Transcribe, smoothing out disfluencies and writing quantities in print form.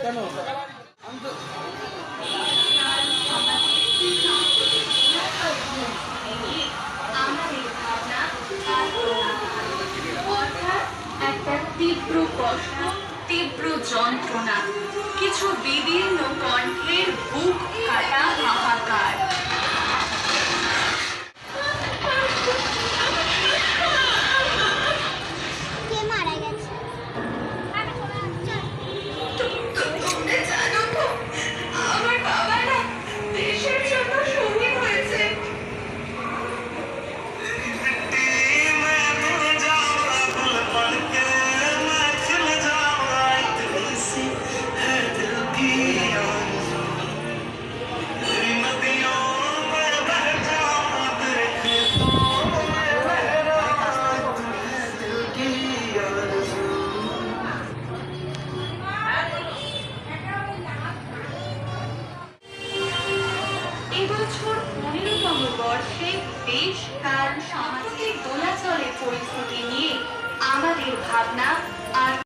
কেন একটা তীব্র কষ্ট, তীব্র যন্ত্রণা, কিছু বিদীর্ণ কণ্ঠের বুক কাটা হাহাকার। এবছর 15তম বর্ষে দেশ, কাল, সামাজিক দোলাচলের পরিস্থিতি নিয়ে আমাদের ভাবনা